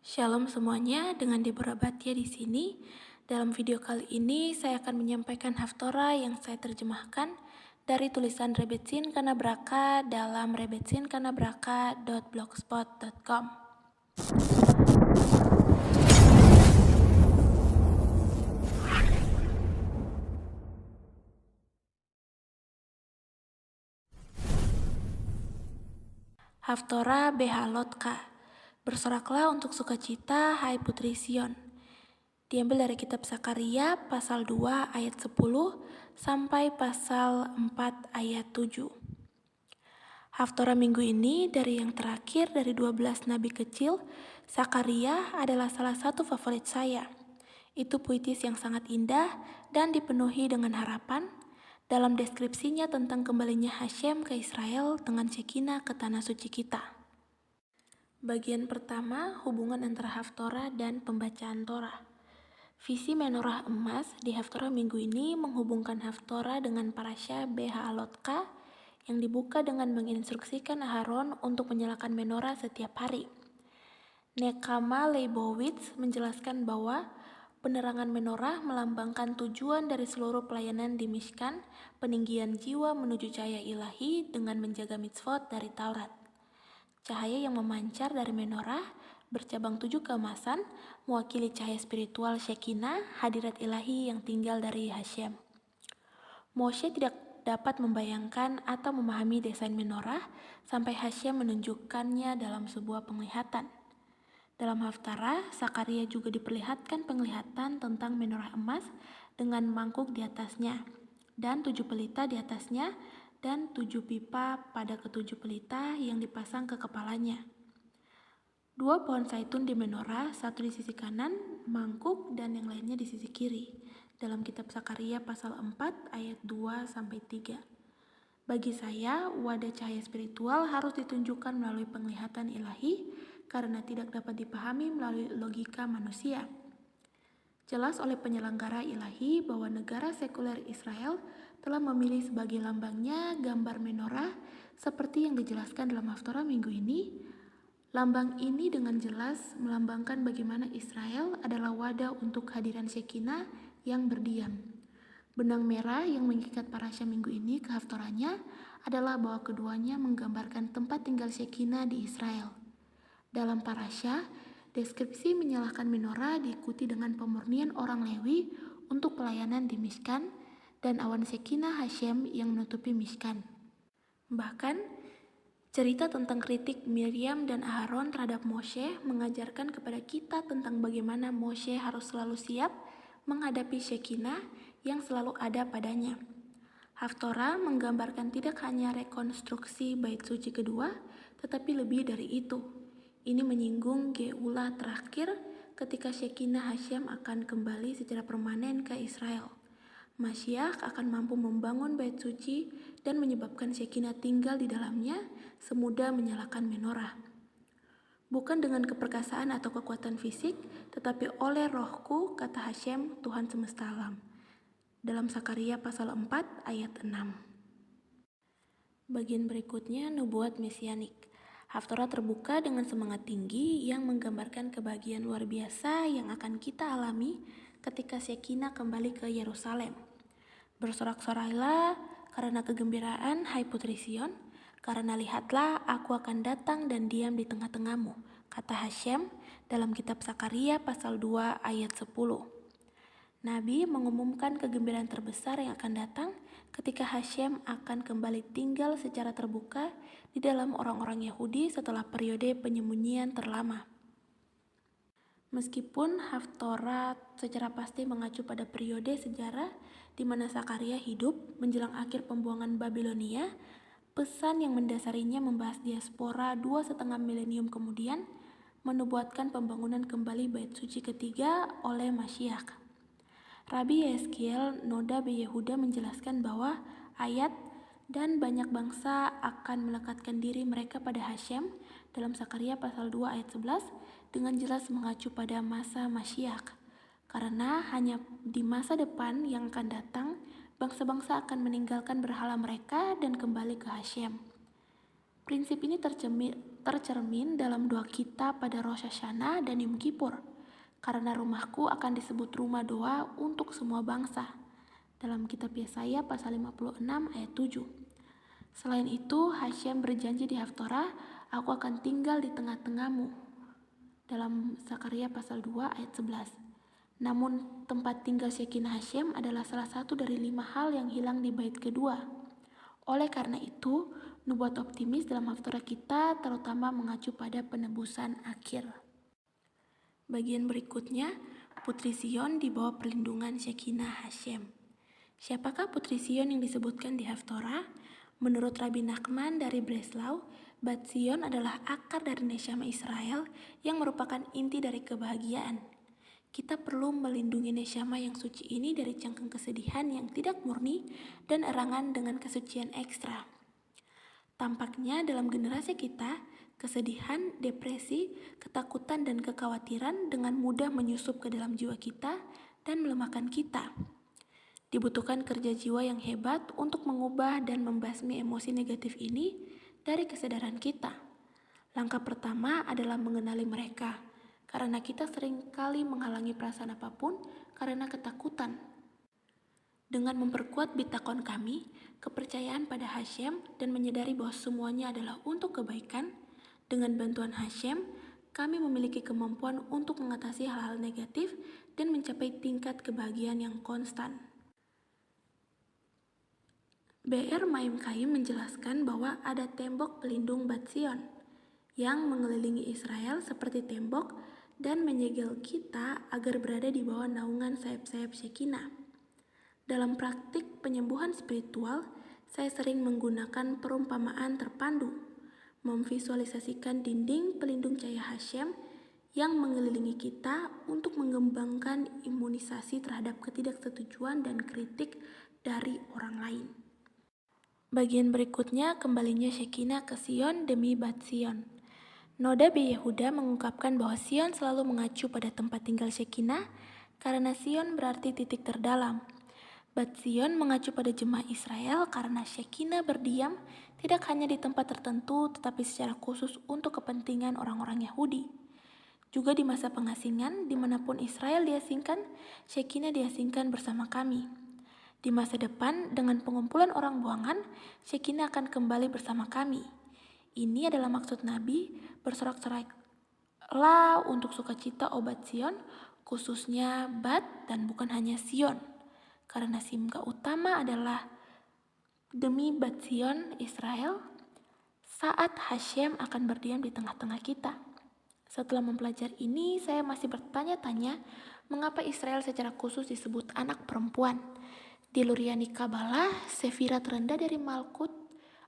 Shalom semuanya, dengan Deborah Batia di sini. Dalam video kali ini saya akan menyampaikan haftorah yang saya terjemahkan dari tulisan Rebetsin Kanabraka dalam rebetsinKanabraka.blogspot.com. Haftorah Behalotka. Bersoraklah untuk sukacita, hai putri Sion. Diambil dari kitab Sakaria pasal 2 ayat 10 sampai pasal 4 ayat 7. Haftorah minggu ini dari yang terakhir dari 12 nabi kecil, Sakaria adalah salah satu favorit saya. Itu puitis yang sangat indah dan dipenuhi dengan harapan dalam deskripsinya tentang kembalinya Hashem ke Israel dengan Shekinah ke tanah suci kita. Bagian pertama, hubungan antara Haftorah dan pembacaan Torah. Visi menorah emas di Haftorah minggu ini menghubungkan Haftorah dengan parasya Behalotka yang dibuka dengan menginstruksikan Aharon untuk menyalakan menorah setiap hari. Nekama Leibowitz menjelaskan bahwa penerangan menorah melambangkan tujuan dari seluruh pelayanan di Mishkan, peninggian jiwa menuju cahaya ilahi dengan menjaga mitzvot dari Taurat. Cahaya yang memancar dari menorah bercabang 7 keemasan, mewakili cahaya spiritual Shekinah, hadirat ilahi yang tinggal dari Hashem. Moshe tidak dapat membayangkan atau memahami desain menorah sampai Hashem menunjukkannya dalam sebuah penglihatan. Dalam Haftarah, Sakaria juga diperlihatkan penglihatan tentang menorah emas dengan mangkuk di atasnya, dan 7 pelita di atasnya, dan 7 pipa pada ke-7 pelita yang dipasang ke kepalanya. 2 pohon zaitun di menorah, satu di sisi kanan, mangkuk, dan yang lainnya di sisi kiri. Dalam kitab Sakaria pasal 4 ayat 2-3. Bagi saya, wadah cahaya spiritual harus ditunjukkan melalui penglihatan ilahi karena tidak dapat dipahami melalui logika manusia. Jelas oleh penyelenggara ilahi bahwa negara sekuler Israel telah memilih sebagai lambangnya gambar menorah seperti yang dijelaskan dalam Haftorah minggu ini. Lambang ini dengan jelas melambangkan bagaimana Israel adalah wadah untuk kehadiran Shekinah yang berdiam. Benang merah yang mengikat parasya minggu ini ke Haftorahnya adalah bahwa keduanya menggambarkan tempat tinggal Shekinah di Israel. Dalam parasya, deskripsi menyalakan menorah diikuti dengan pemurnian orang Lewi untuk pelayanan di Mishkan dan awan Shekinah Hashem yang menutupi Mishkan. Bahkan, cerita tentang kritik Miriam dan Aharon terhadap Moshe mengajarkan kepada kita tentang bagaimana Moshe harus selalu siap menghadapi Shekinah yang selalu ada padanya. Haftorah menggambarkan tidak hanya rekonstruksi bait suci kedua, tetapi lebih dari itu. Ini menyinggung Geulah terakhir ketika Shekinah Hashem akan kembali secara permanen ke Israel. Masyiach akan mampu membangun bait suci dan menyebabkan Shekinah tinggal di dalamnya semudah menyalakan menorah. Bukan dengan keperkasaan atau kekuatan fisik, tetapi oleh rohku, kata Hashem, Tuhan semesta alam. Dalam Sakaria pasal 4 ayat 6. Bagian berikutnya, nubuat mesianik. Haftorah terbuka dengan semangat tinggi yang menggambarkan kebahagiaan luar biasa yang akan kita alami ketika Shekinah kembali ke Yerusalem. Bersorak-sorailah karena kegembiraan, hai putri Sion, karena lihatlah aku akan datang dan diam di tengah-tengahmu, kata Hashem dalam kitab Sakaria pasal 2 ayat 10. Nabi mengumumkan kegembiraan terbesar yang akan datang ketika Hashem akan kembali tinggal secara terbuka di dalam orang-orang Yahudi setelah periode penyembunyian terlama. Meskipun Haftorah secara pasti mengacu pada periode sejarah di mana Sakaria hidup menjelang akhir pembuangan Babilonia, pesan yang mendasarinya membahas diaspora 2,5 milenium kemudian menubuatkan pembangunan kembali bait suci ketiga oleh Masyiach. Rabi Yeskiel Noda Yehuda menjelaskan bahwa ayat dan banyak bangsa akan melekatkan diri mereka pada Hashem dalam Sakaria pasal 2 ayat 11 dengan jelas mengacu pada masa Masyiach. Karena hanya di masa depan yang akan datang, bangsa-bangsa akan meninggalkan berhala mereka dan kembali ke Hashem. Prinsip ini tercermin dalam doa kita pada Rosh Hashanah dan Yom Kippur, karena rumahku akan disebut rumah doa untuk semua bangsa, dalam kitab Yesaya pasal 56 ayat 7. Selain itu, Hashem berjanji di Haftorah, aku akan tinggal di tengah-tengahmu, dalam Zakaria pasal 2 ayat 11. Namun, tempat tinggal Shekinah Hashem adalah salah satu dari 5 hal yang hilang di bait kedua. Oleh karena itu, nubuat optimis dalam Haftorah kita terutama mengacu pada penebusan akhir. Bagian berikutnya, Putri Sion di bawah perlindungan Shekinah Hashem. Siapakah Putri Sion yang disebutkan di Haftorah? Menurut Rabbi Nachman dari Breslau, Bat Sion adalah akar dari neshama Israel yang merupakan inti dari kebahagiaan. Kita perlu melindungi neshama yang suci ini dari cangkang kesedihan yang tidak murni dan erangan dengan kesucian ekstra. Tampaknya dalam generasi kita, kesedihan, depresi, ketakutan, dan kekhawatiran dengan mudah menyusup ke dalam jiwa kita dan melemahkan kita. Dibutuhkan kerja jiwa yang hebat untuk mengubah dan membasmi emosi negatif ini dari kesadaran kita. Langkah pertama adalah mengenali mereka, karena kita sering kali menghalangi perasaan apapun karena ketakutan. Dengan memperkuat bitakon kami, kepercayaan pada Hashem dan menyadari bahwa semuanya adalah untuk kebaikan, dengan bantuan Hashem, kami memiliki kemampuan untuk mengatasi hal-hal negatif dan mencapai tingkat kebahagiaan yang konstan. B.R. Maim Kaim menjelaskan bahwa ada tembok pelindung Bat Sion yang mengelilingi Israel seperti tembok dan menyegel kita agar berada di bawah naungan sayap-sayap Shekinah. Dalam praktik penyembuhan spiritual, saya sering menggunakan perumpamaan terpandu, memvisualisasikan dinding pelindung cahaya Hashem yang mengelilingi kita untuk mengembangkan imunisasi terhadap ketidaksetujuan dan kritik dari orang lain. Bagian berikutnya, kembalinya Shekinah ke Sion demi Bat Sion. Noda B. Yehuda mengungkapkan bahwa Sion selalu mengacu pada tempat tinggal Shekinah karena Sion berarti titik terdalam. Bat Sion mengacu pada jemaah Israel karena Shekinah berdiam tidak hanya di tempat tertentu tetapi secara khusus untuk kepentingan orang-orang Yahudi. Juga di masa pengasingan, dimanapun Israel diasingkan, Shekinah diasingkan bersama kami. Di masa depan, dengan pengumpulan orang buangan, Shekinah akan kembali bersama kami. Ini adalah maksud Nabi, bersorak-sorailah untuk sukacita obat Sion, khususnya Bat dan bukan hanya Sion. Karena simga utama adalah demi Bat Sion Israel, saat Hashem akan berdiam di tengah-tengah kita. Setelah mempelajari ini, saya masih bertanya-tanya mengapa Israel secara khusus disebut anak perempuan. Di Luriani Kabbalah, Sefirat rendah dari Malkut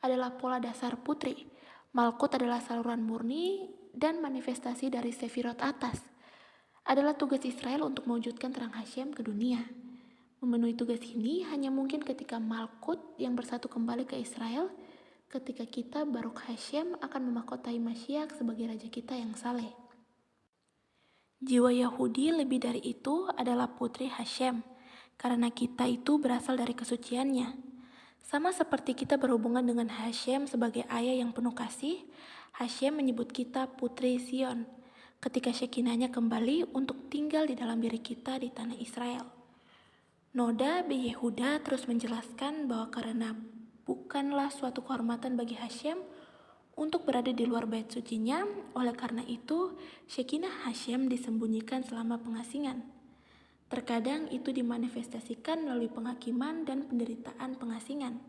adalah pola dasar putri. Malkut adalah saluran murni dan manifestasi dari Sefirot atas. Adalah tugas Israel untuk mewujudkan terang Hashem ke dunia. Memenuhi tugas ini hanya mungkin ketika Malkut yang bersatu kembali ke Israel, ketika kita Baruch Hashem akan memahkotai Mashiach sebagai Raja kita yang saleh. Jiwa Yahudi lebih dari itu adalah putri Hashem, karena kita itu berasal dari kesuciannya. Sama seperti kita berhubungan dengan Hashem sebagai ayah yang penuh kasih, Hashem menyebut kita putri Sion, ketika Shekinahnya kembali untuk tinggal di dalam diri kita di tanah Israel. Noda B. Yehuda terus menjelaskan bahwa karena bukanlah suatu kehormatan bagi Hashem untuk berada di luar bait sucinya, oleh karena itu Shekinah Hashem disembunyikan selama pengasingan. Terkadang itu dimanifestasikan melalui penghakiman dan penderitaan pengasingan.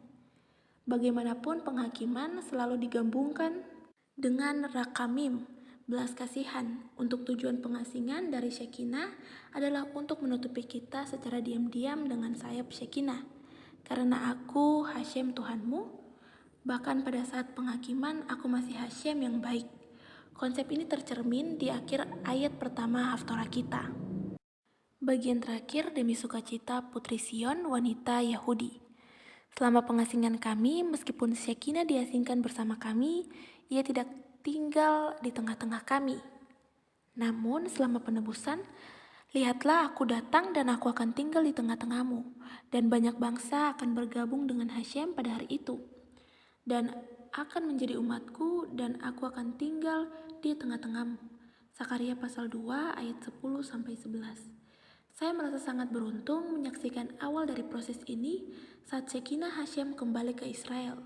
Bagaimanapun penghakiman selalu digabungkan dengan rakamim, belas kasihan. Untuk tujuan pengasingan dari Shekinah adalah untuk menutupi kita secara diam-diam dengan sayap Shekinah. Karena aku Hashem Tuhanmu, bahkan pada saat penghakiman aku masih Hashem yang baik. Konsep ini tercermin di akhir ayat pertama Haftorah kita. Bagian terakhir demi sukacita Putri Sion, wanita Yahudi. Selama pengasingan kami, meskipun Shekinah diasingkan bersama kami, ia tidak tinggal di tengah-tengah kami. Namun selama penebusan, lihatlah aku datang dan aku akan tinggal di tengah-tengahmu, dan banyak bangsa akan bergabung dengan Hashem pada hari itu. Dan akan menjadi umatku dan aku akan tinggal di tengah-tengahmu. Sakaria pasal 2 ayat 10-11. Saya merasa sangat beruntung menyaksikan awal dari proses ini saat Shekinah Hashem kembali ke Israel.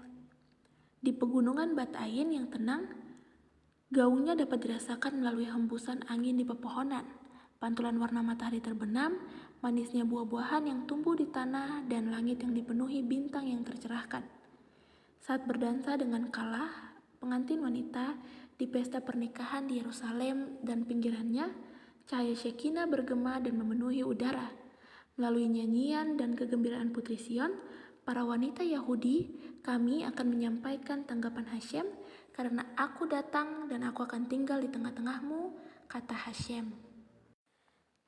Di pegunungan Bat Ain yang tenang, gaungnya dapat dirasakan melalui hembusan angin di pepohonan, pantulan warna matahari terbenam, manisnya buah-buahan yang tumbuh di tanah, dan langit yang dipenuhi bintang yang tercerahkan. Saat berdansa dengan kalah, pengantin wanita di pesta pernikahan di Yerusalem dan pinggirannya, cahaya Shekinah bergema dan memenuhi udara. Melalui nyanyian dan kegembiraan Putri Sion, para wanita Yahudi, kami akan menyampaikan tanggapan Hashem, karena aku datang dan aku akan tinggal di tengah-tengahmu, kata Hashem.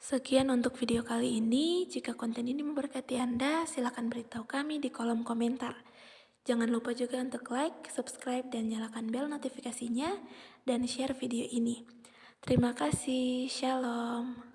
Sekian untuk video kali ini. Jika konten ini memberkati Anda, silakan beritahu kami di kolom komentar. Jangan lupa juga untuk like, subscribe, dan nyalakan bel notifikasinya, dan share video ini. Terima kasih, Shalom.